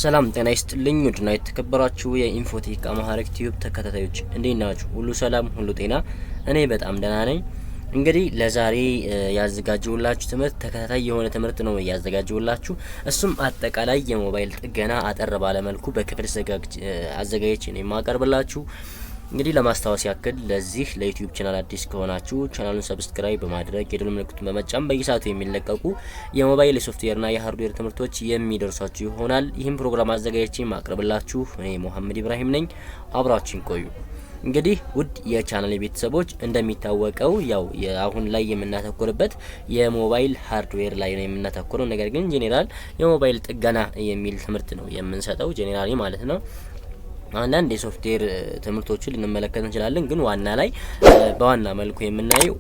ሰላም ጤና ይስጥልኝ ውድና የተከበራችሁ የኢንፎቴክ አማሃሪክ ቲዩብ ተከታታዮች እንዴት ናችሁ? ሁሉ ሰላም፣ ሁሉ ጤና? እኔ በጣም ደህና ነኝ። እንግዲህ ለዛሬ ያዘጋጀሁላችሁ ትምህርት ተከታታይ የሆነ ትምህርት ነው ያዘጋጀሁላችሁ። እሱም አጠቃላይ የሞባይል ጥገና አጠር ባለ መልኩ በክፍል አዘጋጅቼ ነው የማቀርብላችሁ። እንግዲህ ለማስታወስ ያክል ለዚህ ለዩቲዩብ ቻናል አዲስ ከሆናችሁ ቻናሉን ሰብስክራይብ በማድረግ የደወል ምልክቱን በመጫን በየሰዓቱ የሚለቀቁ የሞባይል የሶፍትዌርና የሃርድዌር ትምህርቶች የሚደርሷችሁ ይሆናል። ይህም ፕሮግራም አዘጋጅቼ ማቅረብላችሁ እኔ መሐመድ ኢብራሂም ነኝ። አብራችሁን ቆዩ። እንግዲህ ውድ የቻናል ቤተሰቦች እንደሚታወቀው ያው አሁን ላይ የምናተኩርበት የሞባይል ሃርድዌር ላይ ነው የምናተኩረው። ነገር ግን ጄኔራል የሞባይል ጥገና የሚል ትምህርት ነው የምንሰጠው ጄኔራሊ ማለት ነው። አንዳንድ የሶፍትዌር ትምህርቶችን ልንመለከት እንችላለን፣ ግን ዋና ላይ በዋና መልኩ የምናየው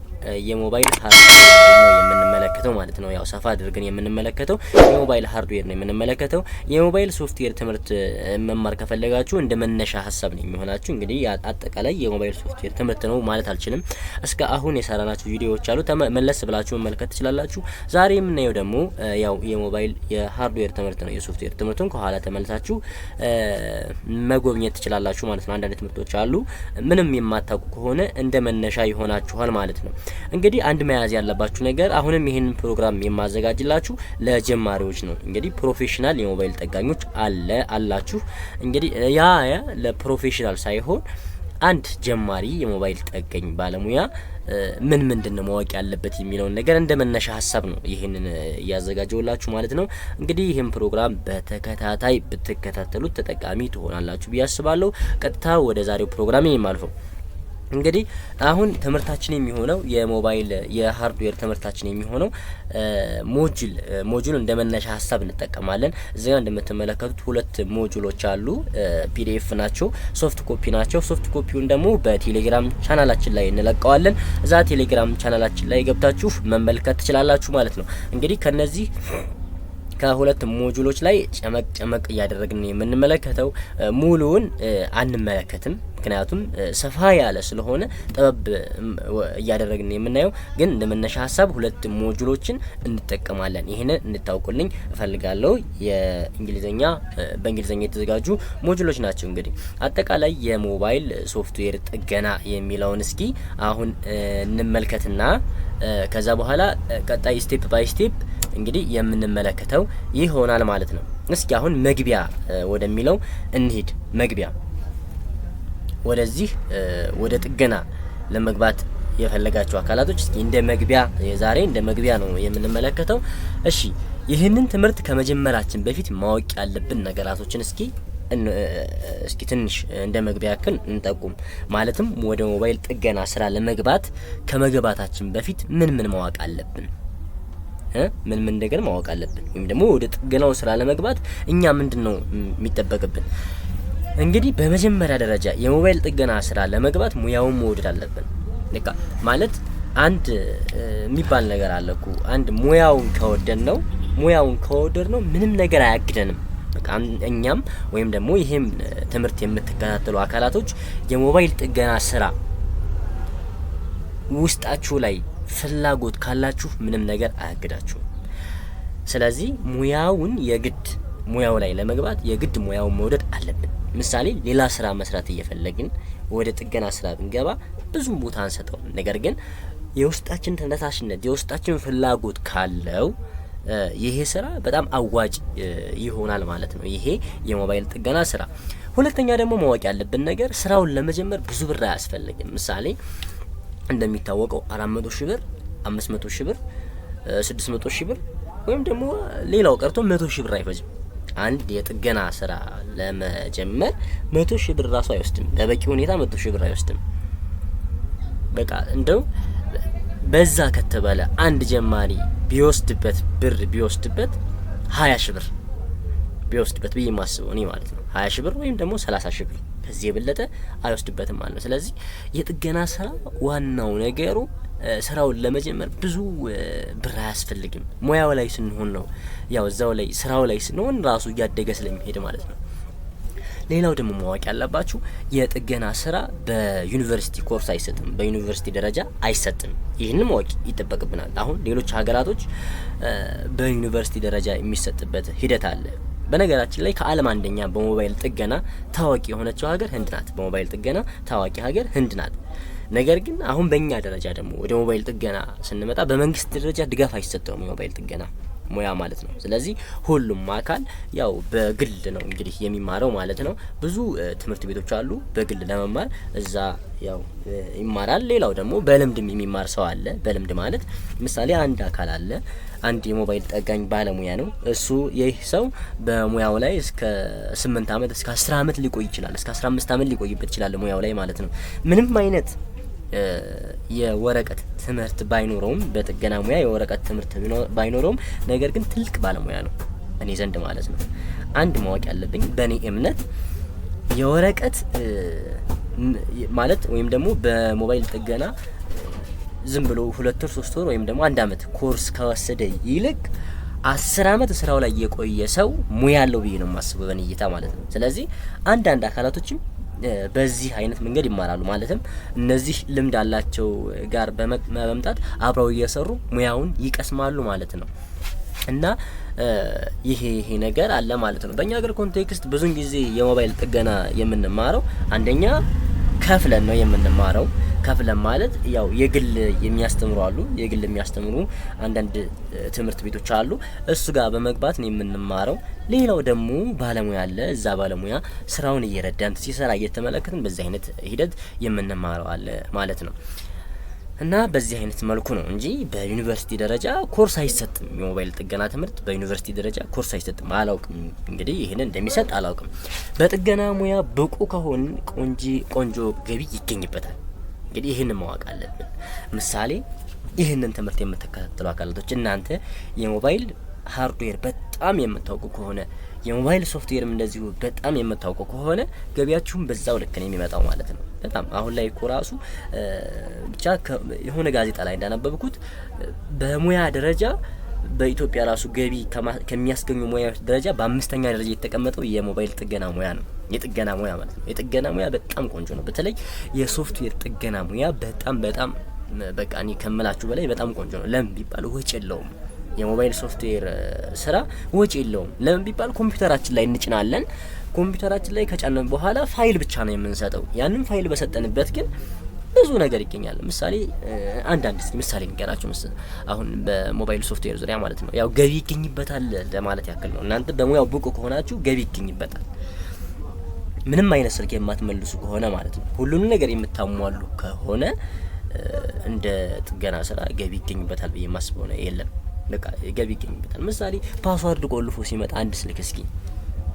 የሞባይል ሃርድዌር ነው የምንመለከተው ማለት ነው። ያው ሰፋ አድርገን የምንመለከተው የሞባይል ሃርድዌር ነው የምንመለከተው። የሞባይል ሶፍትዌር ትምህርት መማር ከፈለጋችሁ እንደ መነሻ ሀሳብ ነው የሚሆናችሁ። እንግዲህ አጠቃላይ የሞባይል ሶፍትዌር ትምህርት ነው ማለት አልችልም። እስከ አሁን የሰራናችሁ ቪዲዮዎች አሉ፣ መለስ ብላችሁ መመልከት ትችላላችሁ። ዛሬ የምናየው ደግሞ ያው የሞባይል የሃርድዌር ትምህርት ነው። የሶፍትዌር ትምህርቱን ከኋላ ተመልሳችሁ መጎብኘት ትችላላችሁ ማለት ነው። አንዳንድ ትምህርቶች አሉ ምንም የማታውቁ ከሆነ እንደ መነሻ ይሆናችኋል ማለት ነው። እንግዲህ አንድ መያዝ ያለባችሁ ነገር አሁንም ይሄን ፕሮግራም የማዘጋጅላችሁ ለጀማሪዎች ነው። እንግዲህ ፕሮፌሽናል የሞባይል ጠጋኞች አላችሁ። እንግዲህ ያ ለፕሮፌሽናል ሳይሆን አንድ ጀማሪ የሞባይል ጠገኝ ባለሙያ ምንድን ነው ማወቅ ያለበት የሚለውን ነገር እንደ መነሻ ሀሳብ ነው ይሄንን ያዘጋጀውላችሁ ማለት ነው። እንግዲህ ይሄን ፕሮግራም በተከታታይ ብትከታተሉት ተጠቃሚ ትሆናላችሁ ብዬ አስባለሁ። ቀጥታ ወደ ዛሬው ፕሮግራም የማልፈው እንግዲህ አሁን ትምህርታችን የሚሆነው የሞባይል የሃርድዌር ትምህርታችን የሚሆነው ሞጁል እንደ መነሻ ሀሳብ እንጠቀማለን። እዚህ ጋር እንደምትመለከቱት ሁለት ሞጁሎች አሉ። ፒዲኤፍ ናቸው፣ ሶፍት ኮፒ ናቸው። ሶፍት ኮፒውን ደግሞ በቴሌግራም ቻናላችን ላይ እንለቀዋለን። እዛ ቴሌግራም ቻናላችን ላይ ገብታችሁ መመልከት ትችላላችሁ ማለት ነው። እንግዲህ ከነዚህ ከሁለት ሞጁሎች ላይ ጨመቅ እያደረግን የምንመለከተው ሙሉውን አንመለከትም፣ ምክንያቱም ሰፋ ያለ ስለሆነ ጠበብ እያደረግን የምናየው። ግን እንደመነሻ ሀሳብ ሁለት ሞጁሎችን እንጠቀማለን። ይሄንን እንድታውቁልኝ እፈልጋለሁ። በእንግሊዘኛ የተዘጋጁ ሞጁሎች ናቸው። እንግዲህ አጠቃላይ የሞባይል ሶፍትዌር ጥገና የሚለውን እስኪ አሁን እንመልከትና ከዛ በኋላ ቀጣይ ስቴፕ ባይ ስቴፕ እንግዲህ የምንመለከተው ይሆናል ማለት ነው። እስኪ አሁን መግቢያ ወደሚለው እንሂድ። መግቢያ ወደዚህ ወደ ጥገና ለመግባት የፈለጋችሁ አካላቶች እስኪ እንደ መግቢያ የዛሬ እንደ መግቢያ ነው የምንመለከተው። እሺ ይህንን ትምህርት ከመጀመራችን በፊት ማወቅ ያለብን ነገራቶችን እስኪ ትንሽ እንደ መግቢያ ያክል እንጠቁም። ማለትም ወደ ሞባይል ጥገና ስራ ለመግባት ከመግባታችን በፊት ምን ማወቅ አለብን? ምን ነገር ማወቅ አለብን? ወይም ደግሞ ወደ ጥገናው ስራ ለመግባት እኛ ምንድነው የሚጠበቅብን? እንግዲህ በመጀመሪያ ደረጃ የሞባይል ጥገና ስራ ለመግባት ሙያውን መውደድ አለብን። በቃ ማለት አንድ የሚባል ነገር አለኩ። አንድ ሙያውን ከወደድ ነው ምንም ነገር አያግደንም። በቃ እኛም ወይም ደግሞ ይሄም ትምህርት የምትከታተሉ አካላቶች የሞባይል ጥገና ስራ ውስጣችሁ ላይ ፍላጎት ካላችሁ ምንም ነገር አያግዳችሁም። ስለዚህ ሙያው ላይ ለመግባት የግድ ሙያውን መውደድ አለብን። ምሳሌ ሌላ ስራ መስራት እየፈለግን ወደ ጥገና ስራ ብንገባ ብዙ ቦታ አንሰጠው። ነገር ግን የውስጣችን ተነሳሽነት የውስጣችን ፍላጎት ካለው ይሄ ስራ በጣም አዋጭ ይሆናል ማለት ነው። ይሄ የሞባይል ጥገና ስራ። ሁለተኛ ደግሞ ማወቅ ያለብን ነገር ስራውን ለመጀመር ብዙ ብር አያስፈልግም። ምሳሌ እንደሚታወቀው 400 ሺህ ብር፣ 500 ሺህ ብር፣ 600 ሺህ ብር ወይም ደግሞ ሌላው ቀርቶ 100 ሺህ ብር አይፈጅም። አንድ የጥገና ስራ ለመጀመር 100 ሺህ ብር ራሱ አይወስድም። በበቂ ሁኔታ 100 ሺህ ብር አይወስድም። በቃ እንደው በዛ ከተባለ አንድ ጀማሪ ቢወስድበት 20 ሺህ ብር ቢወስድበት ብዬ ማስበው እኔ ማለት ነው 20 ሺህ ብር ወይም ደግሞ 30 ሺህ ብር ከዚህ የበለጠ አይወስድበትም ማለት ነው። ስለዚህ የጥገና ስራ ዋናው ነገሩ ስራውን ለመጀመር ብዙ ብር አያስፈልግም። ሙያው ላይ ስንሆን ነው ያው እዛው ላይ ስራው ላይ ስንሆን ራሱ እያደገ ስለሚሄድ ማለት ነው። ሌላው ደግሞ ማወቅ ያለባችሁ የጥገና ስራ በዩኒቨርሲቲ ኮርስ አይሰጥም፣ በዩኒቨርሲቲ ደረጃ አይሰጥም። ይህንን ማወቅ ይጠበቅብናል። አሁን ሌሎች ሀገራቶች በዩኒቨርሲቲ ደረጃ የሚሰጥበት ሂደት አለ። በነገራችን ላይ ከዓለም አንደኛ በሞባይል ጥገና ታዋቂ የሆነችው ሀገር ህንድ ናት። በሞባይል ጥገና ታዋቂ ሀገር ህንድ ናት። ነገር ግን አሁን በእኛ ደረጃ ደግሞ ወደ ሞባይል ጥገና ስንመጣ በመንግስት ደረጃ ድጋፍ አይሰጠውም የሞባይል ጥገና ሙያ ማለት ነው። ስለዚህ ሁሉም አካል ያው በግል ነው እንግዲህ የሚማረው ማለት ነው። ብዙ ትምህርት ቤቶች አሉ በግል ለመማር እዛ ያው ይማራል። ሌላው ደግሞ በልምድም የሚማር ሰው አለ። በልምድ ማለት ምሳሌ አንድ አካል አለ፣ አንድ የሞባይል ጠጋኝ ባለሙያ ነው። እሱ ይህ ሰው በሙያው ላይ እስከ 8 አመት እስከ 10 አመት ሊቆይ ይችላል፣ እስከ 15 አመት ሊቆይበት ይችላል ሙያው ላይ ማለት ነው። ምንም አይነት የወረቀት ትምህርት ባይኖረውም በጥገና ሙያ የወረቀት ትምህርት ባይኖረውም ነገር ግን ትልቅ ባለሙያ ነው እኔ ዘንድ ማለት ነው። አንድ ማወቅ ያለብኝ በእኔ እምነት የወረቀት ማለት ወይም ደግሞ በሞባይል ጥገና ዝም ብሎ 2 ወር 3 ወር ወይም ደግሞ 1 አመት ኮርስ ከወሰደ ይልቅ 10 አመት ስራው ላይ የቆየ ሰው ሙያ ያለው ብዬ ነው የማስበው በእኔ እይታ ማለት ነው። ስለዚህ አንዳንድ አካላቶችም በዚህ አይነት መንገድ ይማራሉ። ማለትም እነዚህ ልምድ አላቸው ጋር በመምጣት አብረው እየሰሩ ሙያውን ይቀስማሉ ማለት ነው። እና ይሄ ነገር አለ ማለት ነው። በእኛ ሀገር ኮንቴክስት ብዙን ጊዜ የሞባይል ጥገና የምንማረው አንደኛ ከፍለን ነው የምንማረው። ከፍለን ማለት ያው የግል የሚያስተምሩ አሉ፣ የግል የሚያስተምሩ አንዳንድ ትምህርት ቤቶች አሉ። እሱ ጋር በመግባት ነው የምንማረው። ሌላው ደግሞ ባለሙያ አለ፣ እዛ ባለሙያ ስራውን እየረዳን ሲሰራ እየተመለከትን በዚህ አይነት ሂደት የምንማረው አለ ማለት ነው። እና በዚህ አይነት መልኩ ነው እንጂ በዩኒቨርሲቲ ደረጃ ኮርስ አይሰጥም። የሞባይል ጥገና ትምህርት በዩኒቨርሲቲ ደረጃ ኮርስ አይሰጥም። አላውቅም እንግዲህ ይሄንን እንደሚሰጥ አላውቅም። በጥገና ሙያ ብቁ ከሆን ቆንጆ ገቢ ይገኝበታል። እንግዲህ ይሄንን ማወቅ አለብን። ምሳሌ ይሄንን ትምህርት የምትከታተሉ አካላቶች እናንተ የሞባይል ሃርድዌር በጣም የምታውቁ ከሆነ የሞባይል ሶፍትዌርም እንደዚሁ በጣም የምታውቁ ከሆነ ገቢያችሁም በዛው ልክ ነው የሚመጣው ማለት ነው። በጣም አሁን ላይ እኮ ራሱ ብቻ የሆነ ጋዜጣ ላይ እንዳነበብኩት በሙያ ደረጃ በኢትዮጵያ ራሱ ገቢ ከሚያስገኙ ሙያዎች ደረጃ በ5ኛ ደረጃ የተቀመጠው የሞባይል ጥገና ሙያ ነው። የጥገና ሙያ ማለት ነው። የጥገና ሙያ በጣም ቆንጆ ነው። በተለይ የሶፍትዌር ጥገና ሙያ በጣም በቃ እኔ ከምላችሁ በላይ በጣም ቆንጆ ነው። ለምን ቢባል ወጪ የለውም። የሞባይል ሶፍትዌር ስራ ወጪ የለውም። ለምን ቢባል ኮምፒውተራችን ላይ እንጭናለን። ኮምፒውተራችን ላይ ከጫነን በኋላ ፋይል ብቻ ነው የምንሰጠው። ያንን ፋይል በሰጠንበት ግን ብዙ ነገር ይገኛል። ምሳሌ አንዳንድ እስኪ ምሳሌ ንገራችሁ። አሁን በሞባይል ሶፍትዌር ዙሪያ ማለት ነው ያው ገቢ ይገኝበታል ለማለት ያክል ነው። እናንተ በሙያው ብቁ ከሆናችሁ ገቢ ይገኝበታል። ምንም አይነት ስልክ የማትመልሱ ከሆነ ማለት ነው ሁሉንም ነገር የምታሟሉ ከሆነ እንደ ጥገና ስራ ገቢ ይገኝበታል ብዬ ማስበው ነው የለም። በቃ ገቢ ይገኝበታል። ምሳሌ ፓስዋርድ ቆልፎ ሲመጣ አንድ ስልክ እስኪ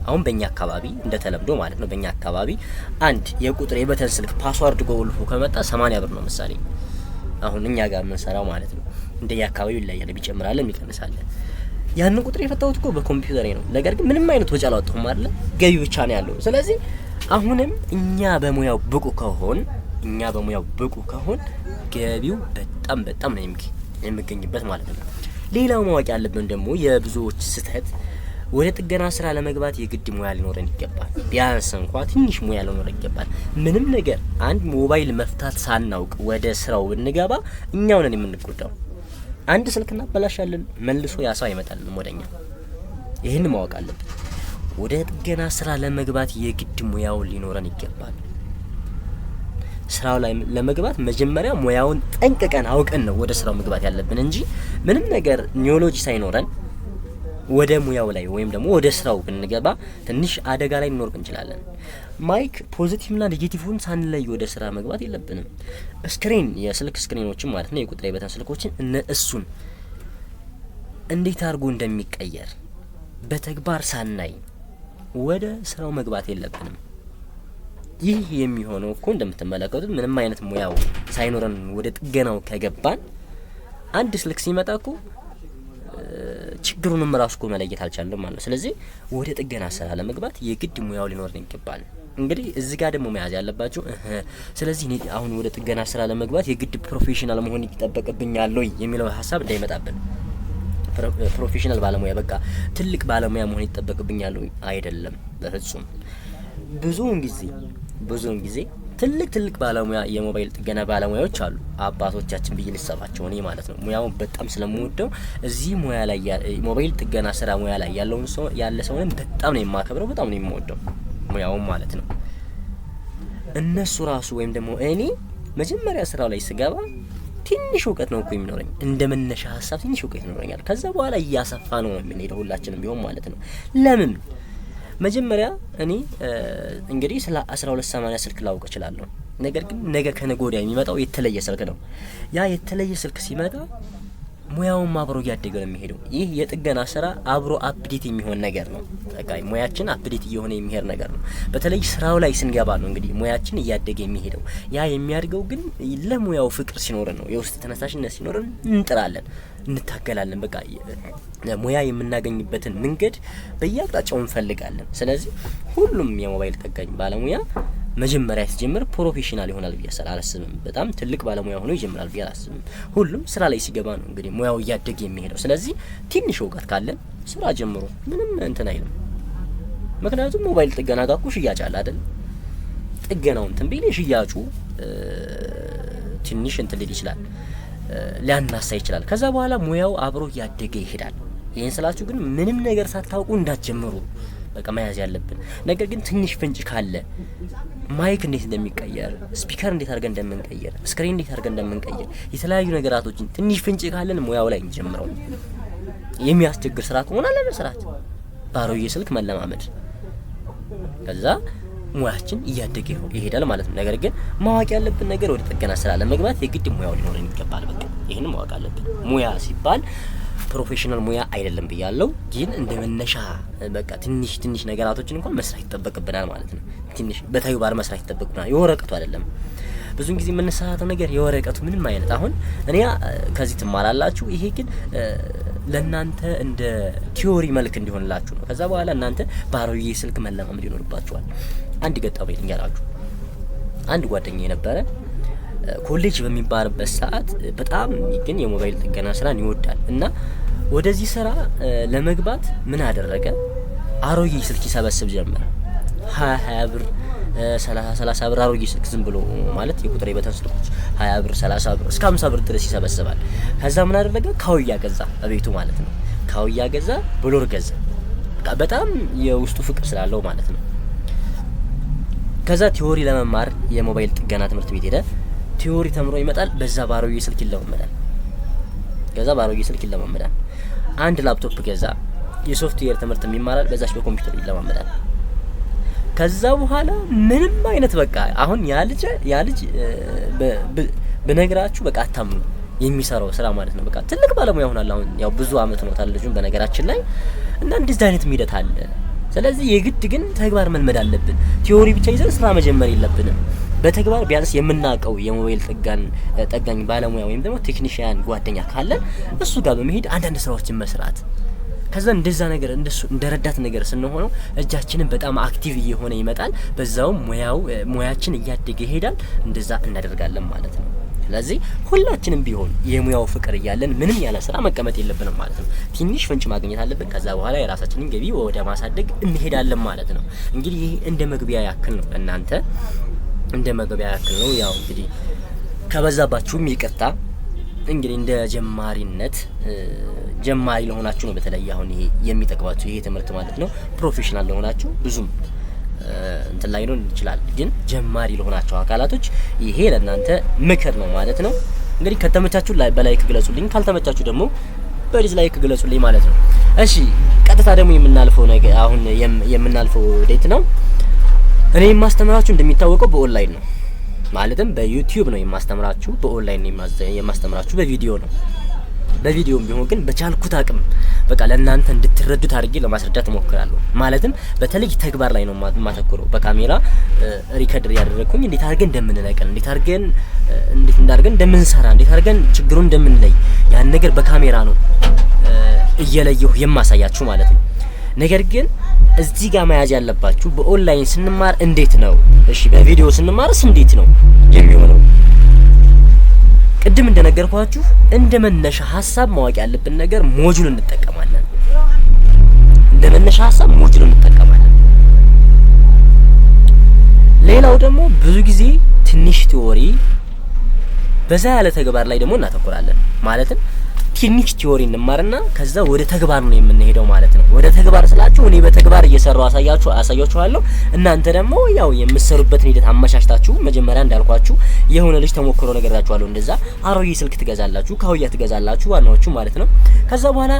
አሁን በእኛ አካባቢ እንደተለምዶ ማለት ነው በእኛ አካባቢ አንድ የቁጥር የበተን ስልክ ፓስዋርድ ቆልፎ ከመጣ 80 ብር ነው ምሳሌ አሁን እኛ ጋር የምንሰራው ማለት ነው። እንደየ አካባቢው ይለያያል፣ ቢጨምራል የሚቀንሳል። ያንን ቁጥር የፈታሁት እኮ በኮምፒውተሬ ነው። ነገር ግን ምንም አይነት ወጪ አላወጣሁም አይደል፣ ገቢ ብቻ ነው ያለው። ስለዚህ አሁንም እኛ በሙያው ብቁ ከሆን ገቢው በጣም ነው የሚገኝበት ማለት ነው። ሌላው ማወቅ ያለብን ደግሞ የብዙዎች ስህተት ወደ ጥገና ስራ ለመግባት የግድ ሙያ ሊኖረን ይገባል። ቢያንስ እንኳን ትንሽ ሙያ ሊኖረን ይገባል። ምንም ነገር አንድ ሞባይል መፍታት ሳናውቅ ወደ ስራው ብንገባ እኛው ነን የምንጎዳው። አንድ ስልክ እናበላሻለን፣ መልሶ ያ ሰው አይመጣልንም ወደኛ። ይሄን ማወቅ አለብን። ወደ ጥገና ስራ ለመግባት የግድ ሙያው ሊኖረን ይገባል። ስራው ላይ ለመግባት መጀመሪያ ሙያውን ጠንቅቀን አውቀን ነው ወደ ስራው መግባት ያለብን እንጂ ምንም ነገር ኒዮሎጂ ሳይኖረን ወደ ሙያው ላይ ወይም ደግሞ ወደ ስራው ብንገባ ትንሽ አደጋ ላይ ልንወርቅ እንችላለን። ማይክ ፖዚቲቭና ኔጌቲቭን ሳንለይ ወደ ስራ መግባት የለብንም። ስክሪን የስልክ ስክሪኖችን ማለት ነው የቁጥር የበተን ስልኮችን እሱን እንዴት አድርጎ እንደሚቀየር በተግባር ሳናይ ወደ ስራው መግባት የለብንም። ይህ የሚሆነው እኮ እንደምትመለከቱት ምንም አይነት ሙያው ሳይኖረን ወደ ጥገናው ከገባን አንድ ስልክ ሲመጣ እኮ ችግሩንም ራሱ እኮ መለየት አልቻለም ማለት ነው። ስለዚህ ወደ ጥገና ስራ ለመግባት የግድ ሙያው ሊኖረን ይገባል። እንግዲህ እዚህ ጋር ደግሞ መያዝ ያለባችሁ ስለዚህ እኔ አሁን ወደ ጥገና ስራ ለመግባት የግድ ፕሮፌሽናል መሆን ይጠበቅብኛል ወይ የሚለው ሀሳብ እንዳይመጣብን። ፕሮፌሽናል ባለሙያ በቃ ትልቅ ባለሙያ መሆን ይጠበቅብኛል ወይ? አይደለም፣ በፍጹም። ብዙውን ጊዜ ትልቅ ባለሙያ የሞባይል ጥገና ባለሙያዎች አሉ አባቶቻችን ብዬ ልሰባቸው እኔ ማለት ነው። ሙያውን በጣም ስለምወደው እዚህ ሙያ ላይ ሞባይል ጥገና ስራ ሙያ ላይ ያለ ሰውን በጣም ነው የማከብረው፣ በጣም ነው የምወደው ሙያውን ማለት ነው። እነሱ ራሱ ወይም ደግሞ እኔ መጀመሪያ ስራው ላይ ስገባ ትንሽ እውቀት ነው እኮ የሚኖረኝ፣ እንደ መነሻ ሀሳብ ትንሽ እውቀት ይኖረኛል። ከዛ በኋላ እያሰፋ ነው የምንሄደው ሁላችንም ቢሆን ማለት ነው። ለምን መጀመሪያ እኔ እንግዲህ ስለ 1280 ስልክ ላውቅ እችላለሁ። ነገር ግን ነገ ከነገ ወዲያ የሚመጣው የተለየ ስልክ ነው። ያ የተለየ ስልክ ሲመጣ ሙያውን አብሮ እያደገ ነው የሚሄደው። ይህ የጥገና ስራ አብሮ አፕዴት የሚሆን ነገር ነው። በቃ ሙያችን አፕዴት እየሆነ የሚሄድ ነገር ነው። በተለይ ስራው ላይ ስንገባ ነው እንግዲህ ሙያችን እያደገ የሚሄደው። ያ የሚያድገው ግን ለሙያው ፍቅር ሲኖረን ነው። የውስጥ ተነሳሽነት ሲኖረን እንጥራለን፣ እንታገላለን። በቃ ሙያ የምናገኝበትን መንገድ በየአቅጣጫው እንፈልጋለን። ስለዚህ ሁሉም የሞባይል ጠጋኝ ባለሙያ መጀመሪያ ሲጀምር ፕሮፌሽናል ይሆናል ብዬ አላስብም። በጣም ትልቅ ባለሙያ ሆኖ ይጀምራል ብዬ አላስብም። ሁሉም ስራ ላይ ሲገባ ነው እንግዲህ ሙያው እያደገ የሚሄደው። ስለዚህ ትንሽ እውቀት ካለን ስራ ጀምሮ ምንም እንትን አይልም። ምክንያቱም ሞባይል ጥገና ጋር እኮ ሽያጭ አለ አይደል? ጥገናው እንትን ቢል ሽያጩ ትንሽ እንትን ሊል ይችላል፣ ሊያናሳ ይችላል። ከዛ በኋላ ሙያው አብሮ እያደገ ይሄዳል። ይሄን ስላችሁ ግን ምንም ነገር ሳታውቁ እንዳትጀምሩ በቃ መያዝ ያለብን ነገር ግን ትንሽ ፍንጭ ካለ ማይክ እንዴት እንደሚቀየር፣ ስፒከር እንዴት አድርገን እንደምንቀየር፣ ስክሪን እንዴት አድርገን እንደምንቀየር የተለያዩ ነገራቶችን ትንሽ ፍንጭ ካለን ሙያው ላይ እንጀምረው። የሚያስቸግር ስራ ከሆነ ለመስራት ባሮዬ ስልክ መለማመድ፣ ከዛ ሙያችን እያደገ ይሄዳል ማለት ነው። ነገር ግን ማወቅ ያለብን ነገር ወደ ጥገና ስራ ለመግባት የግድ ሙያው ሊኖረን ይገባል። በቃ ይሄንን ማወቅ አለብን። ሙያ ሲባል ፕሮፌሽናል ሙያ አይደለም ብያለሁ፣ ግን እንደ መነሻ በቃ ትንሽ ነገራቶችን እንኳን መስራት ይተበቅብናል ማለት ነው። ትንሽ በተግባር መስራት ይተበቅብናል። የወረቀቱ አይደለም። ብዙን ጊዜ የምንሰራተው ነገር የወረቀቱ ምንም አይነት አሁን እኔ ከዚህ ትማራላችሁ። ይሄ ግን ለእናንተ እንደ ቲዮሪ መልክ እንዲሆንላችሁ ነው። ከዛ በኋላ እናንተ ባሮዬ ስልክ መለማመድ ይኖርባችኋል። አንድ ገጠመኝ ልንገራችሁ። አንድ ጓደኛዬ ነበረ ኮሌጅ በሚባልበት ሰዓት በጣም ግን የሞባይል ጥገና ስራን ይወዳል እና ወደዚህ ስራ ለመግባት ምን አደረገ? አሮጌ ስልክ ይሰበስብ ጀመረ። 20 ብር 30 ብር አሮጌ ስልክ ዝም ብሎ ማለት የቁጥር የበተን ስልኮች 20 ብር 30 ብር እስከ 50 ብር ድረስ ይሰበስባል። ከዛ ምን አደረገ? ካውያ ገዛ፣ በቤቱ ማለት ነው። ካውያ ገዛ፣ ብሎር ገዛ። በጣም የውስጡ ፍቅር ስላለው ማለት ነው። ከዛ ቲዮሪ ለመማር የሞባይል ጥገና ትምህርት ቤት ሄደ። ቲዮሪ ተምሮ ይመጣል። በዛ ባሮዬ ስልክ ይለማመዳል። ከዛ ባሮዬ ስልክ ይለማመዳል። አንድ ላፕቶፕ ገዛ። የሶፍትዌር ትምህርት የሚማራል። በዛች በኮምፒውተር ይለማመዳል። ከዛ በኋላ ምንም አይነት በቃ አሁን ያ ልጅ በነገራችሁ በቃ አታምኑ የሚሰራው ስራ ማለት ነው። በቃ ትልቅ ባለሙያ ሆኗል። አሁን ያው ብዙ አመት ነው ታልጁን በነገራችን ላይ እና እንደዚህ አይነት ሂደት አለ። ስለዚህ የግድ ግን ተግባር መልመድ አለብን። ቲዮሪ ብቻ ይዘን ስራ መጀመር የለብንም። በተግባር ቢያንስ የምናውቀው የሞባይል ጠጋኝ ባለሙያ ወይም ደግሞ ቴክኒሽያን ጓደኛ ካለ እሱ ጋር በመሄድ አንዳንድ ስራዎችን መስራት። ከዛ እንደዛ ነገር እንደሱ እንደረዳት ነገር ስንሆነው እጃችንን በጣም አክቲቭ እየሆነ ይመጣል። በዛውም ሙያችን እያደገ ይሄዳል። እንደዛ እናደርጋለን ማለት ነው። ስለዚህ ሁላችንም ቢሆን የሙያው ፍቅር እያለን ምንም ያለ ስራ መቀመጥ የለብንም ማለት ነው። ትንሽ ፍንጭ ማግኘት አለብን። ከዛ በኋላ የራሳችንን ገቢ ወደ ማሳደግ እንሄዳለን ማለት ነው። እንግዲህ ይሄ እንደ መግቢያ ያክል ነው፣ እናንተ እንደ መግቢያ ያክል ነው። ያው እንግዲህ ከበዛባችሁም ይቅርታ። እንግዲህ እንደ ጀማሪነት ጀማሪ ለሆናችሁ ነው በተለይ አሁን ይሄ የሚጠቅማችሁ ይሄ ትምህርት ማለት ነው። ፕሮፌሽናል ለሆናችሁ ብዙም እንትን ላይ ነው ይችላል፣ ግን ጀማሪ ለሆናችሁ አካላቶች ይሄ ለእናንተ ምክር ነው ማለት ነው። እንግዲህ ከተመቻችሁ በላይክ ግለጹልኝ፣ ካልተመቻችሁ ደግሞ በዲስላይክ ግለጹልኝ ማለት ነው። እሺ ቀጥታ ደግሞ የምናልፈው ነገር አሁን የምናልፈው ዴት ነው። እኔ የማስተምራችሁ እንደሚታወቀው በኦንላይን ነው፣ ማለትም በዩቲዩብ ነው የማስተምራችሁ። በኦንላይን ነው የማስተምራችሁ፣ በቪዲዮ ነው። በቪዲዮም ቢሆን ግን በቻልኩት አቅም በቃ ለእናንተ እንድትረዱት አድርጌ ለማስረዳት እሞክራለሁ። ማለትም በተለይ ተግባር ላይ ነው የማተኩረው። በካሜራ ሪከርድ ያደረኩኝ እንዴት አድርገን እንደምንነቀል፣ እንዴት እንዳርገን እንደምንሰራ፣ እንዴት አድርገን ችግሩን እንደምንለይ ያን ነገር በካሜራ ነው እየለየሁ የማሳያችሁ ማለት ነው። ነገር ግን እዚህ ጋር መያዝ ያለባችሁ በኦንላይን ስንማር እንዴት ነው፣ እሺ በቪዲዮ ስንማርስ እንዴት ነው የሚሆነው? ቅድም እንደነገርኳችሁ እንደ መነሻ ሀሳብ ማወቅ ያለብን ነገር ሞጁል እንጠቀማለን። እንደ መነሻ ሀሳብ ሞጁል እንጠቀማለን። ሌላው ደግሞ ብዙ ጊዜ ትንሽ ቲዮሪ በዛ ያለ ተግባር ላይ ደግሞ እናተኩራለን። ማለትም ትንሽ ቲዮሪ እንማርና ከዛ ወደ ተግባር ነው የምንሄደው ማለት ነው። ወደ ተግባር ስላችሁ እኔ በተግባር እየሰራው አሳያችኋለሁ። እናንተ ደግሞ ያው የምትሰሩበትን ሂደት አመቻችታችሁ መጀመሪያ እንዳልኳችሁ የሆነ ልጅ ተሞክሮ ነገራችኋለሁ። እንደዛ አሮጌ ስልክ ትገዛላችሁ፣ ካውያ ትገዛላችሁ ዋናዎቹ ማለት ነው። ከዛ በኋላ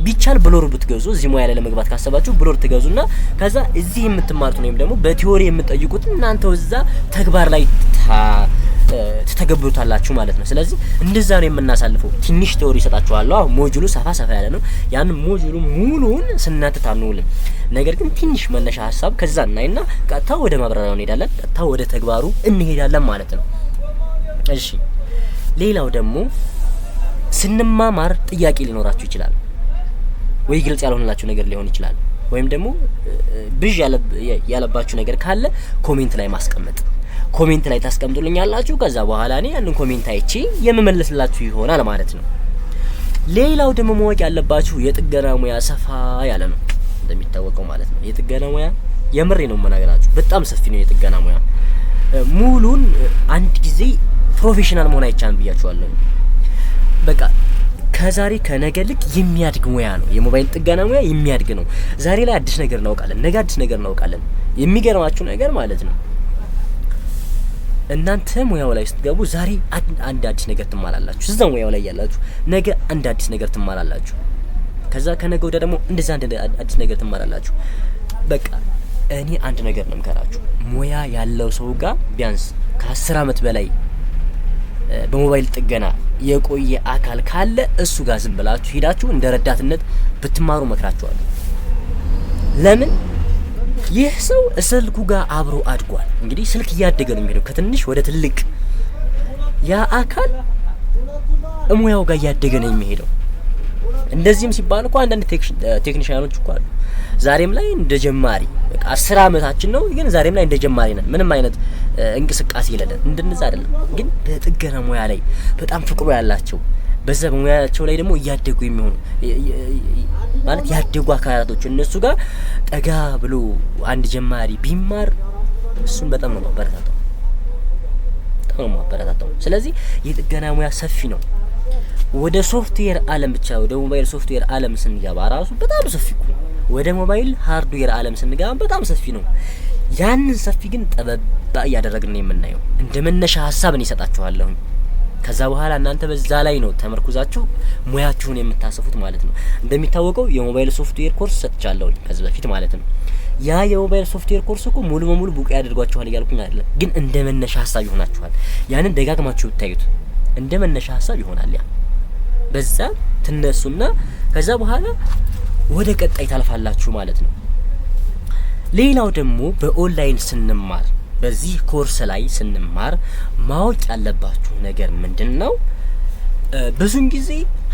ቢቻል ብሎር ብትገዙ እዚህ ሙያ ላይ ለመግባት ካሰባችሁ ብሎር ትገዙና ከዛ እዚህ የምትማሩት ነው ደግሞ በቲዮሪ የምትጠይቁት እናንተ እዛ ተግባር ላይ ተተገብሩታላችሁ ማለት ነው። ስለዚህ እንደዛ ነው የምናሳልፈው። ትንሽ ቲዮሪ ሰጣችኋለሁ። አሁን ሞጁሉ ሰፋ ያለ ነው። ያን ሞጁሉ ሙሉውን ስናተት አንውልም። ነገር ግን ትንሽ መነሻ ሀሳብ ከዛ እናይና ቀጥታ ወደ ማብራሪያው እንሄዳለን። ቀጥታ ወደ ተግባሩ እንሄዳለን ማለት ነው። እሺ ሌላው ደግሞ ስንማማር ጥያቄ ሊኖራችሁ ይችላል ወይ ግልጽ ያልሆነላችሁ ነገር ሊሆን ይችላል። ወይም ደግሞ ብዥ ያለባችሁ ነገር ካለ ኮሜንት ላይ ማስቀመጥ ኮሜንት ላይ ታስቀምጡልኛላችሁ። ከዛ በኋላ እኔ ያንን ኮሜንት አይቼ የምመልስላችሁ ይሆናል ማለት ነው። ሌላው ደግሞ ማወቅ ያለባችሁ የጥገና ሙያ ሰፋ ያለ ነው እንደሚታወቀው ማለት ነው። የጥገና ሙያ የምሬ ነው የምናገራችሁ በጣም ሰፊ ነው የጥገና ሙያ። ሙሉን አንድ ጊዜ ፕሮፌሽናል መሆን አይቻልም ብያችኋለሁ። በቃ ከዛሬ ከነገ ልክ የሚያድግ ሙያ ነው የሞባይል ጥገና ሙያ የሚያድግ ነው። ዛሬ ላይ አዲስ ነገር እናውቃለን፣ ነገ አዲስ ነገር እናውቃለን። የሚገርማችሁ ነገር ማለት ነው እናንተ ሙያው ላይ ስትገቡ ዛሬ አንድ አዲስ ነገር ትማራላችሁ። እዛ ሙያው ላይ ያላችሁ ነገ አንድ አዲስ ነገር ትማራላችሁ። ከዛ ከነገ ወዲያ ደግሞ እንደዛ አንድ አዲስ ነገር ትማራላችሁ። በቃ እኔ አንድ ነገር ነው የምከራችሁ። ሙያ ያለው ሰው ጋር ቢያንስ ከ10 አመት በላይ በሞባይል ጥገና የቆየ አካል ካለ እሱ ጋር ዝም ብላችሁ ሄዳችሁ እንደ ረዳትነት ብትማሩ መክራችኋለሁ። ለምን ይህ ሰው ስልኩ ጋር አብሮ አድጓል። እንግዲህ ስልክ እያደገ ነው የሚሄደው ከትንሽ ወደ ትልቅ። ያ አካል ሙያው ጋር እያደገ ነው የሚሄደው። እንደዚህም ሲባል እኮ አንዳንድ ቴክኒሻኖች እኮ አሉ ዛሬም ላይ እንደ ጀማሪ በቃ 10 አመታችን ነው ግን ዛሬም ላይ እንደ ጀማሪ ነን። ምንም አይነት እንቅስቃሴ የሌለን እንደነዛ አይደለም። ግን በጥገና ሙያ ላይ በጣም ፍቅሩ ያላቸው በዛ በሙያቸው ላይ ደግሞ እያደጉ የሚሆኑ ማለት ያደጉ አካላቶች እነሱ ጋር ጠጋ ብሎ አንድ ጀማሪ ቢማር እሱን በጣም ነው ማበረታታው። ስለዚህ የጥገና ሙያ ሰፊ ነው። ወደ ሶፍትዌር ዓለም ብቻ ወደ ሞባይል ሶፍትዌር ዓለም ስንገባ ራሱ በጣም ሰፊ ነው። ወደ ሞባይል ሃርድዌር ዓለም ስንገባ በጣም ሰፊ ነው። ያንን ሰፊ ግን ጠበባ እያደረግን ነው የምናየው። እንደ መነሻ ሀሳብን ይሰጣችኋለሁ። ከዛ በኋላ እናንተ በዛ ላይ ነው ተመርኩዛችሁ ሙያችሁን የምታሰፉት ማለት ነው። እንደሚታወቀው የሞባይል ሶፍትዌር ኮርስ ሰጥቻለሁ ከዚህ በፊት ማለት ነው። ያ የሞባይል ሶፍትዌር ኮርስ እኮ ሙሉ በሙሉ ቡቅ ያደርጓችኋል እያልኩኝ አይደለም፣ ግን እንደ መነሻ ሀሳብ ይሆናችኋል። ያንን ደጋግማችሁ ብታዩት እንደ መነሻ ሀሳብ ይሆናል። ያ በዛ ትነሱና ከዛ በኋላ ወደ ቀጣይ ታልፋላችሁ ማለት ነው። ሌላው ደግሞ በኦንላይን ስንማር በዚህ ኮርስ ላይ ስንማር ማወቅ ያለባችሁ ነገር ምንድነው? ብዙን ጊዜ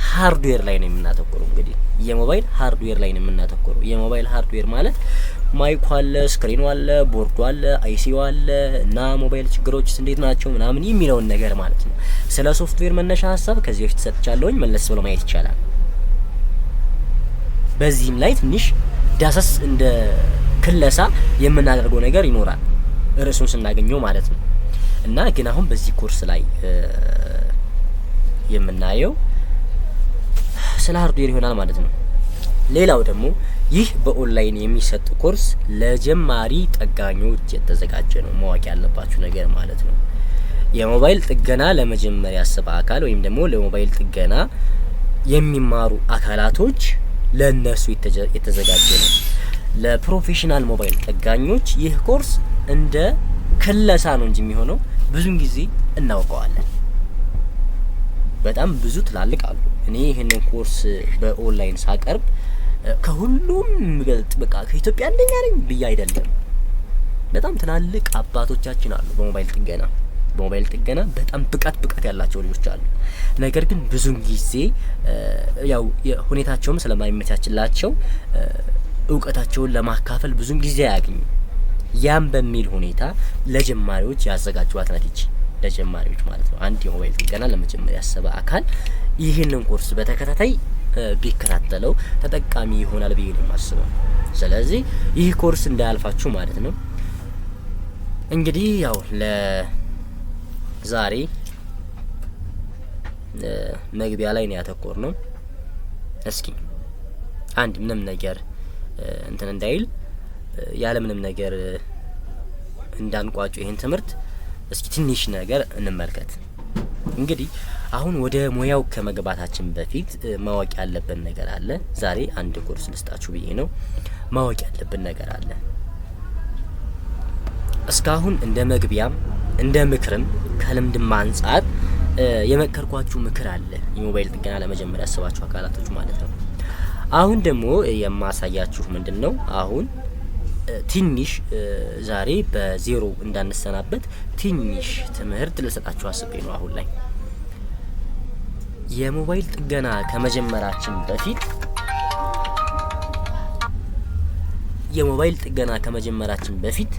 ሃርድዌር ላይ ነው የምናተኩረው። እንግዲህ የሞባይል ሃርድዌር ላይ ነው የምናተኩረው። የሞባይል ሃርድዌር ማለት ማይኩ አለ፣ ስክሪኑ አለ፣ ቦርዱ አለ፣ አይሲዩ አለ እና ሞባይል ችግሮች እንዴት ናቸው ምናምን የሚለውን ነገር ማለት ነው። ስለ ሶፍትዌር መነሻ ሀሳብ ከዚህ በፊት ሰጥቻለሁኝ፣ መለስ ብሎ ማየት ይቻላል። በዚህም ላይ ትንሽ ዳሰስ እንደ ክለሳ የምናደርገው ነገር ይኖራል ርዕሱን ስናገኘው ማለት ነው። እና ግን አሁን በዚህ ኮርስ ላይ የምናየው ስለ ሃርድዌር ይሆናል ማለት ነው። ሌላው ደግሞ ይህ በኦንላይን የሚሰጥ ኮርስ ለጀማሪ ጠጋኞች የተዘጋጀ ነው። ማወቅ ያለባችሁ ነገር ማለት ነው። የሞባይል ጥገና ለመጀመሪያ ያሰበ አካል ወይም ደግሞ ለሞባይል ጥገና የሚማሩ አካላቶች ለነሱ የተዘጋጀ ነው። ለፕሮፌሽናል ሞባይል ጠጋኞች ይህ ኮርስ እንደ ክለሳ ነው እንጂ የሚሆነው ብዙን ጊዜ እናውቀዋለን። በጣም ብዙ ትላልቅ አሉ። እኔ ይሄንን ኮርስ በኦንላይን ሳቀርብ ከሁሉም ምገልጥ በቃ ከኢትዮጵያ አንደኛ ነኝ ብዬ አይደለም። በጣም ትላልቅ አባቶቻችን አሉ በሞባይል ጥገና በጣም ብቃት ያላቸው ልጆች አሉ። ነገር ግን ብዙን ጊዜ ያው ሁኔታቸውም ስለማይመቻችላቸው እውቀታቸውን ለማካፈል ብዙን ጊዜ አያገኙ። ያም በሚል ሁኔታ ለጀማሪዎች ያዘጋጁዋት ናት። ለጀማሪዎች ማለት ነው። አንድ የሞባይል ጥገና ለመጀመሪያ ያሰበ አካል ይህንን ኮርስ በተከታታይ ቢከታተለው ተጠቃሚ ይሆናል ብዬ ነው የማስበው። ስለዚህ ይህ ኮርስ እንዳያልፋችሁ ማለት ነው። እንግዲህ ያው ለዛሬ መግቢያ ላይ ነው ያተኮር ነው። እስኪ አንድ ምንም ነገር እንትን እንዳይል ያለ ምንም ነገር እንዳንቋጩ ይሄን ትምህርት እስኪ ትንሽ ነገር እንመልከት። እንግዲህ አሁን ወደ ሙያው ከመግባታችን በፊት ማወቅ ያለብን ነገር አለ። ዛሬ አንድ ኮርስ ልስጣችሁ ብዬ ነው። ማወቅ ያለብን ነገር አለ። እስካሁን እንደ መግቢያም እንደ ምክርም ከልምድም አንጻር የመከርኳችሁ ምክር አለ። የሞባይል ጥገና ለመጀመር ያስባችሁ አካላቶች ማለት ነው። አሁን ደግሞ የማሳያችሁ ምንድነው? አሁን ትንሽ ዛሬ በዜሮ እንዳንሰናበት ትንሽ ትምህርት ልሰጣችሁ አስቤ ነው። አሁን ላይ የሞባይል ጥገና ከመጀመራችን በፊት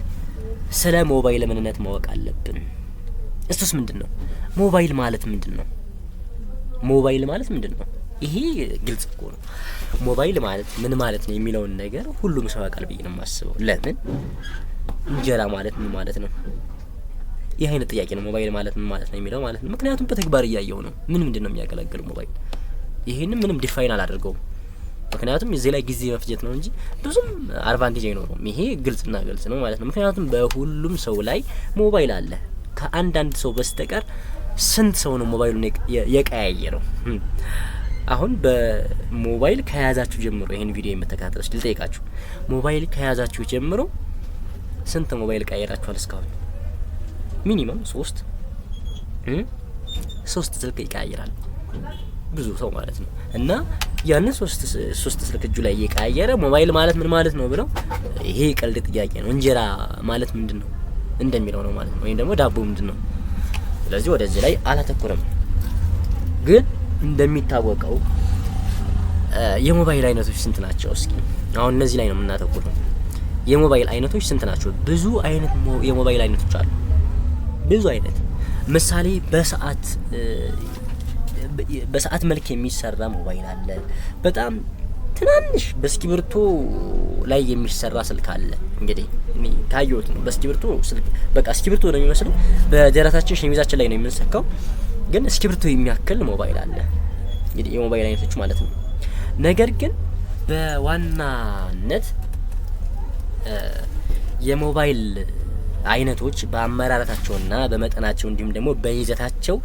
ስለ ሞባይል ምንነት ማወቅ አለብን። እሱስ ምንድነው? ሞባይል ማለት ምንድነው? ይሄ ግልጽ እኮ ነው። ሞባይል ማለት ምን ማለት ነው የሚለውን ነገር ሁሉም ሰው ያውቃል ብዬ ነው የማስበው። ለምን እንጀራ ማለት ምን ማለት ነው? ይህ አይነት ጥያቄ ነው። ሞባይል ማለት ምን ማለት ነው የሚለው ማለት ነው። ምክንያቱም በተግባር እያየው ነው። ምንድነው የሚያገለግለው ሞባይል? ይሄንን ምንም ዲፋይን አላደርገውም። ምክንያቱም እዚህ ላይ ጊዜ መፍጀት ነው እንጂ ብዙም አድቫንቴጅ አይኖረውም። ይሄ ግልጽና ግልጽ ነው ማለት ነው። ምክንያቱም በሁሉም ሰው ላይ ሞባይል አለ። ከአንዳንድ ሰው በስተቀር ስንት ሰው ነው ሞባይሉን የቀያየረው? አሁን በሞባይል ከያዛችሁ ጀምሮ ይሄን ቪዲዮ የምትከታተሉት ልጠይቃችሁ፣ ሞባይል ከያዛችሁ ጀምሮ ስንት ሞባይል ቀያየራችኋል እስካሁን? ሚኒመም 3 ስልክ ይቀያየራል ብዙ ሰው ማለት ነው። እና ያን 3 ስልክ እጁ ላይ እየቀያየረ ሞባይል ማለት ምን ማለት ነው ብለው ይሄ ቀልድ ጥያቄ ነው። እንጀራ ማለት ምንድነው እንደሚለው ነው ማለት ነው። ወይም ደግሞ ዳቦ ምንድነው? ስለዚህ ወደዚህ ላይ አላተኩርም። ግን እንደሚታወቀው የሞባይል አይነቶች ስንት ናቸው? እስኪ አሁን እነዚህ ላይ ነው የምናተኩረው። የሞባይል አይነቶች ስንት ናቸው? ብዙ አይነት የሞባይል አይነቶች አሉ። ብዙ አይነት ምሳሌ በሰዓት መልክ የሚሰራ ሞባይል አለ። በጣም ትናንሽ በእስክሪብቶ ላይ የሚሰራ ስልክ አለ። እንግዲህ እኔ ካየሁት ነው። በእስክሪብቶ ስልክ በቃ እስክሪብቶ ነው የሚመስለው። በደረታችን ሸሚዛችን ላይ ነው የምንሰካው። ግን እስክሪብቶ የሚያክል ሞባይል አለ። እንግዲህ የሞባይል አይነቶች ማለት ነው። ነገር ግን በዋናነት የሞባይል አይነቶች በአመራረታቸውና በመጠናቸው እንዲሁም ደግሞ በይዘታቸው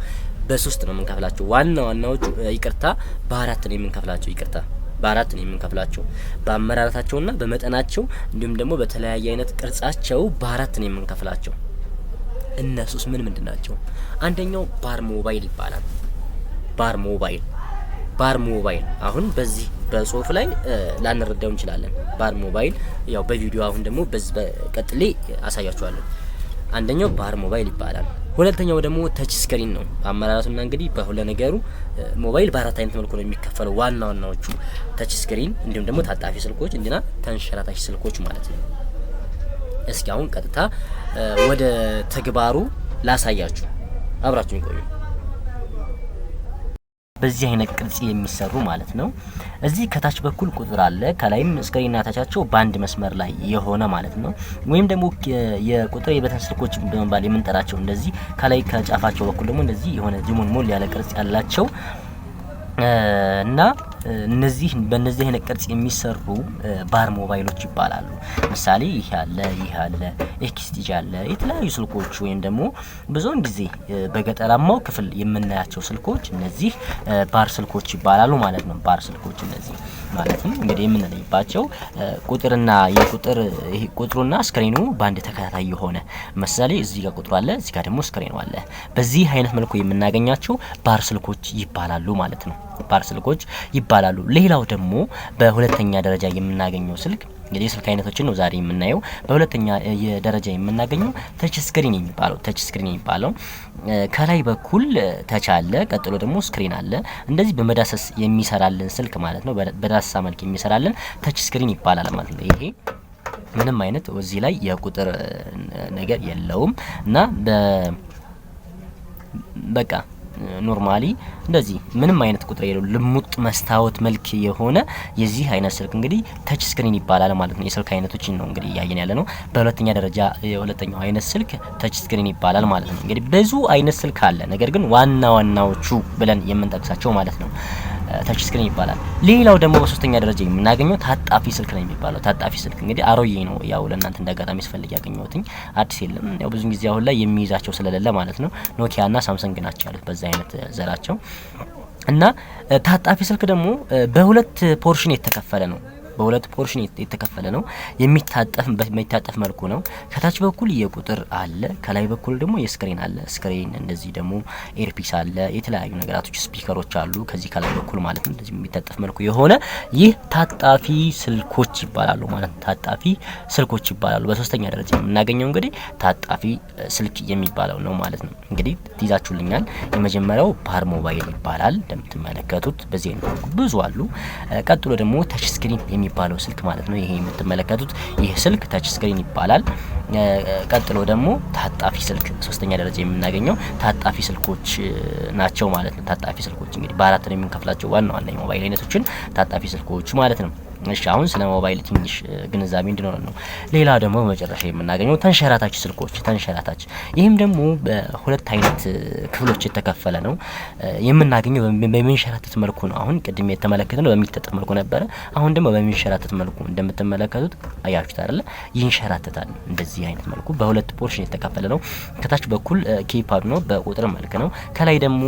በ3 ነው የምንከፍላቸው። ዋናዎቹ በ4 ነው የምንከፍላቸው። በአመራረታቸውና በመጠናቸው እንዲሁም ደግሞ በተለያየ አይነት ቅርጻቸው በ4 ነው የምንከፍላቸው። እነሱስ ምንድን ናቸው? አንደኛው ባር ሞባይል ይባላል። ባር ሞባይል አሁን በዚህ በጽሁፍ ላይ ላንረዳው እንችላለን። ባር ሞባይል ያው በቪዲዮ አሁን ደግሞ በቀጥሌ አሳያችኋለሁ። አንደኛው ባር ሞባይል ይባላል። ሁለተኛው ደግሞ ተች ስክሪን ነው። አመራራቱና እንግዲህ በሁለ ነገሩ ሞባይል በ4 አይነት መልኩ ነው የሚከፈለው። ዋናዎቹ ተች ስክሪን እንዲሁም ደግሞ ታጣፊ ስልኮች እንዲና ተንሸራታች ስልኮች ማለት ነው። እስኪ አሁን ቀጥታ ወደ ተግባሩ ላሳያችሁ። አብራችሁ ይቆዩ። በዚህ አይነት ቅርጽ የሚሰሩ ማለት ነው። እዚህ ከታች በኩል ቁጥር አለ፣ ከላይም ስክሪንና ታቻቸው በአንድ መስመር ላይ የሆነ ማለት ነው። ወይም ደግሞ የቁጥር የበተን ስልኮች በመባል የምንጠራቸው እንደዚህ ከላይ ከጫፋቸው በኩል ደግሞ እንደዚህ የሆነ ጅሞን ሞል ያለ ቅርጽ ያላቸው እና እነዚህ በእነዚህ አይነት ቅርጽ የሚሰሩ ባር ሞባይሎች ይባላሉ። ምሳሌ ይሄ አለ ኤክስቲጅ አለ። የተለያዩ ስልኮች ወይም ደግሞ ብዙውን ጊዜ በገጠራማው ክፍል የምናያቸው ስልኮች እነዚህ ባር ስልኮች ይባላሉ ማለት ነው። ባር ስልኮች እነዚህ ማለትም እንግዲህ የምንለይባቸው ቁጥሩና ስክሪኑ በአንድ ተከታታይ የሆነ ምሳሌ እዚህ ጋር ቁጥሩ አለ፣ እዚህ ጋር ደግሞ ስክሪኑ አለ። በዚህ አይነት መልኩ የምናገኛቸው ባር ስልኮች ይባላሉ ማለት ነው። ባር ስልኮች ይባላሉ። ሌላው ደግሞ በሁለተኛ ደረጃ የምናገኘው ስልክ እንግዲህ የስልክ አይነቶችን ነው ዛሬ የምናየው። በሁለተኛ ደረጃ የምናገኘው ተች ስክሪን የሚባለው ከላይ በኩል ተች አለ፣ ቀጥሎ ደግሞ ስክሪን አለ። እንደዚህ በመዳሰስ የሚሰራልን ስልክ ማለት ነው። በዳሰሳ መልክ የሚሰራልን ተች ስክሪን ይባላል ማለት ነው። ይሄ ምንም አይነት እዚህ ላይ የቁጥር ነገር የለውም እና በቃ ኖርማሊ እንደዚህ ምንም አይነት ቁጥር የለው ልሙጥ መስታወት መልክ የሆነ የዚህ አይነት ስልክ እንግዲህ ተች ስክሪን ይባላል ማለት ነው። የስልክ አይነቶችን ነው እንግዲህ እያየን ያለ ነው። በሁለተኛ ደረጃ የሁለተኛው አይነት ስልክ ተች ስክሪን ይባላል ማለት ነው። እንግዲህ ብዙ አይነት ስልክ አለ፣ ነገር ግን ዋና ዋናዎቹ ብለን የምንጠቅሳቸው ማለት ነው ተች ስክሪን ይባላል። ሌላው ደግሞ በሶስተኛ ደረጃ የምናገኘው ታጣፊ ስልክ ነው የሚባለው። ታጣፊ ስልክ እንግዲህ አሮዬ ነው፣ ያው ለእናንተ እንዳጋጣሚ ስፈልግ ያገኘሁትኝ አዲስ የለም። ያው ብዙ ጊዜ አሁን ላይ የሚይዛቸው ስለሌለ ማለት ነው። ኖኪያና ሳምሰንግ ናቸው ያሉት በዛ አይነት ዘራቸው። እና ታጣፊ ስልክ ደግሞ በሁለት ፖርሽን የተከፈለ ነው። በሁለት ፖርሽን የተከፈለ ነው። የሚታጠፍ መልኩ ነው። ከታች በኩል የቁጥር አለ፣ ከላይ በኩል ደግሞ የስክሪን አለ። ስክሪን እንደዚህ ደግሞ ኤርፒስ አለ፣ የተለያዩ ነገራቶች ስፒከሮች አሉ ከዚህ ከላይ በኩል ማለት ነው። እንደዚህ የሚታጠፍ መልኩ የሆነ ይህ ታጣፊ ስልኮች ይባላሉ ማለት ነው። ታጣፊ ስልኮች ይባላሉ። በሶስተኛ ደረጃ የምናገኘው እንግዲህ ታጣፊ ስልክ የሚባለው ነው ማለት ነው። እንግዲህ ትይዛችሁልኛል። የመጀመሪያው ፓር ሞባይል ይባላል እንደምትመለከቱት። በዚህ አይነት ብዙ አሉ። ቀጥሎ ደግሞ ተች ስክሪን የሚባለው ስልክ ማለት ነው። ይሄ የምትመለከቱት ይህ ስልክ ተች ስክሪን ይባላል። ቀጥሎ ደግሞ ታጣፊ ስልክ ሶስተኛ ደረጃ የምናገኘው ታጣፊ ስልኮች ናቸው ማለት ነው። ታጣፊ ስልኮች እንግዲህ በአራት ነው የምንከፍላቸው ዋና ዋና የሞባይል አይነቶችን ታጣፊ ስልኮች ማለት ነው። እሺ አሁን ስለ ሞባይል ትንሽ ግንዛቤ እንድኖረን ነው። ሌላ ደግሞ በመጨረሻ የምናገኘው ተንሸራታች ስልኮች። ተንሸራታች ይህም ደግሞ በሁለት አይነት ክፍሎች የተከፈለ ነው። የምናገኘው በሚንሸራተት መልኩ ነው። አሁን ቅድም የተመለከተነው በሚታጠፍ መልኩ ነበረ። አሁን ደግሞ በሚንሸራተት መልኩ እንደምትመለከቱት አያችሁት አይደለ? ይንሸራተታል። እንደዚህ አይነት መልኩ በሁለት ፖርሽን የተከፈለ ነው። ከታች በኩል ኪፓድ ነው በቁጥር መልክ ነው። ከላይ ደግሞ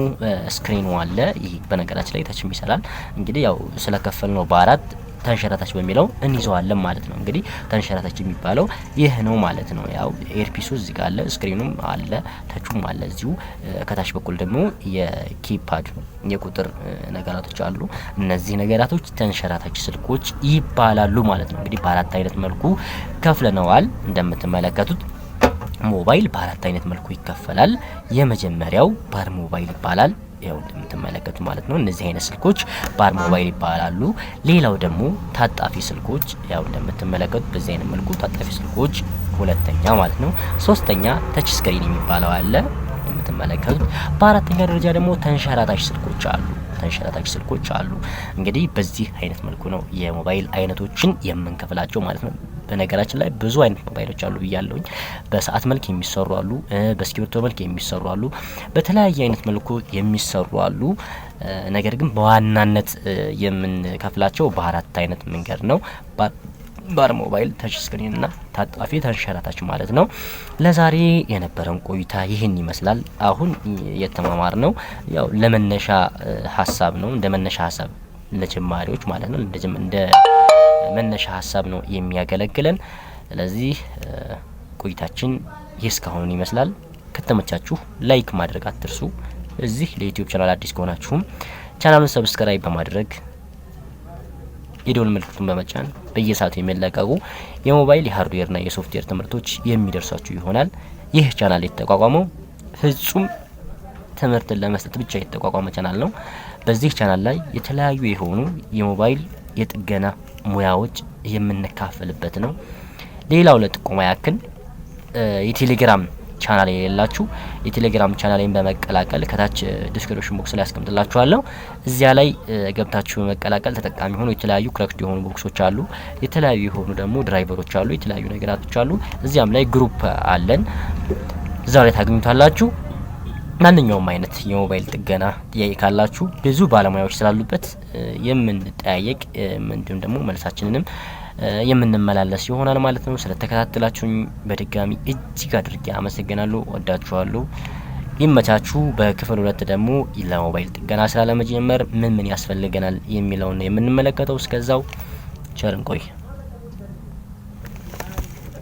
ስክሪኑ አለ። ይህ በነገራችን ላይ ታችም ይሰራል። እንግዲህ ያው ስለከፈል ነው በአራት ተንሸራታች በሚለው እንይዘዋለን ማለት ነው። እንግዲህ ተንሸራታች የሚባለው ይህ ነው ማለት ነው። ያው ኤርፒሱ እዚህ ጋር አለ፣ ስክሪኑም አለ፣ ተቹም አለ እዚሁ። ከታች በኩል ደግሞ የኪፓድ የቁጥር ነገራቶች አሉ። እነዚህ ነገራቶች ተንሸራታች ስልኮች ይባላሉ ማለት ነው። እንግዲህ በአራት አይነት መልኩ ከፍለነዋል። እንደምትመለከቱት ሞባይል በአራት አይነት መልኩ ይከፈላል። የመጀመሪያው ፓር ሞባይል ይባላል። ያው እንደምትመለከቱ ማለት ነው። እነዚህ አይነት ስልኮች ፓር ሞባይል ይባላሉ። ሌላው ደግሞ ታጣፊ ስልኮች ያው እንደምትመለከቱት በዚህ አይነት መልኩ ታጣፊ ስልኮች ሁለተኛ ማለት ነው። ሶስተኛ ተች ስክሪን የሚባለው አለ እንደምትመለከቱት። በአራተኛ ደረጃ ደግሞ ተንሸራታች ስልኮች አሉ። ተንሸራታች ስልኮች አሉ። እንግዲህ በዚህ አይነት መልኩ ነው የሞባይል አይነቶችን የምንከፍላቸው ማለት ነው። በነገራችን ላይ ብዙ አይነት ሞባይሎች አሉ ብያለሁኝ። በሰዓት መልክ የሚሰሩ አሉ፣ በስክሪፕቶ መልክ የሚሰሩ አሉ፣ በተለያየ አይነት መልኩ የሚሰሩ አሉ። ነገር ግን በዋናነት የምንከፍላቸው በአራት አይነት መንገድ ነው። ፓር ሞባይል፣ ተች ስክሪን እና ታጣፊ ተንሸራታች ማለት ነው። ለዛሬ የነበረን ቆይታ ይህን ይመስላል። አሁን የተማማር ነው ያው ለመነሻ ሀሳብ ነው፣ እንደ መነሻ ሀሳብ ለጀማሪዎች ማለት ነው። እንደ መነሻ ሀሳብ ነው የሚያገለግለን። ስለዚህ ቆይታችን ይህ እስካሁን ይመስላል። ከተመቻችሁ ላይክ ማድረግ አትርሱ። እዚህ ለዩቲዩብ ቻናል አዲስ ከሆናችሁም ቻናሉን ሰብስክራይብ በማድረግ የደወል ምልክቱን በመጫን በየሰዓቱ የሚለቀቁ የሞባይል የሃርድዌርና የሶፍትዌር ትምህርቶች የሚደርሷችሁ ይሆናል። ይህ ቻናል የተቋቋመው ፍጹም ትምህርትን ለመስጠት ብቻ የተቋቋመ ቻናል ነው። በዚህ ቻናል ላይ የተለያዩ የሆኑ የሞባይል የጥገና ሙያዎች የምንካፈልበት ነው። ሌላው ለጥቆማ ያክል የቴሌግራም ቻናል የሌላችሁ የቴሌግራም ቻናሌን በመቀላቀል ከታች ዲስክሪፕሽን ቦክስ ላይ አስቀምጥላችኋለሁ። እዚያ ላይ ገብታችሁ በመቀላቀል ተጠቃሚ ሆኑ። የተለያዩ ክራክድ የሆኑ ቦክሶች አሉ፣ የተለያዩ የሆኑ ደግሞ ድራይቨሮች አሉ፣ የተለያዩ ነገራቶች አሉ። እዚያም ላይ ግሩፕ አለን፣ እዛው ላይ ታገኙታላችሁ። ማንኛውም አይነት የሞባይል ጥገና ጥያቄ ካላችሁ ብዙ ባለሙያዎች ስላሉበት የምንጠያየቅ እንዲሁም ደግሞ መልሳችንንም የምንመላለስ ይሆናል ማለት ነው። ስለተከታተላችሁኝ በድጋሚ እጅግ አድርጌ አመሰግናለሁ። ወዳችኋለሁ። ይመቻችሁ። በክፍል 2 ደግሞ ለሞባይል ጥገና ስራ ለመጀመር ምን ያስፈልገናል የሚለውን የምንመለከተው። እስከዛው ቸር እንቆይ።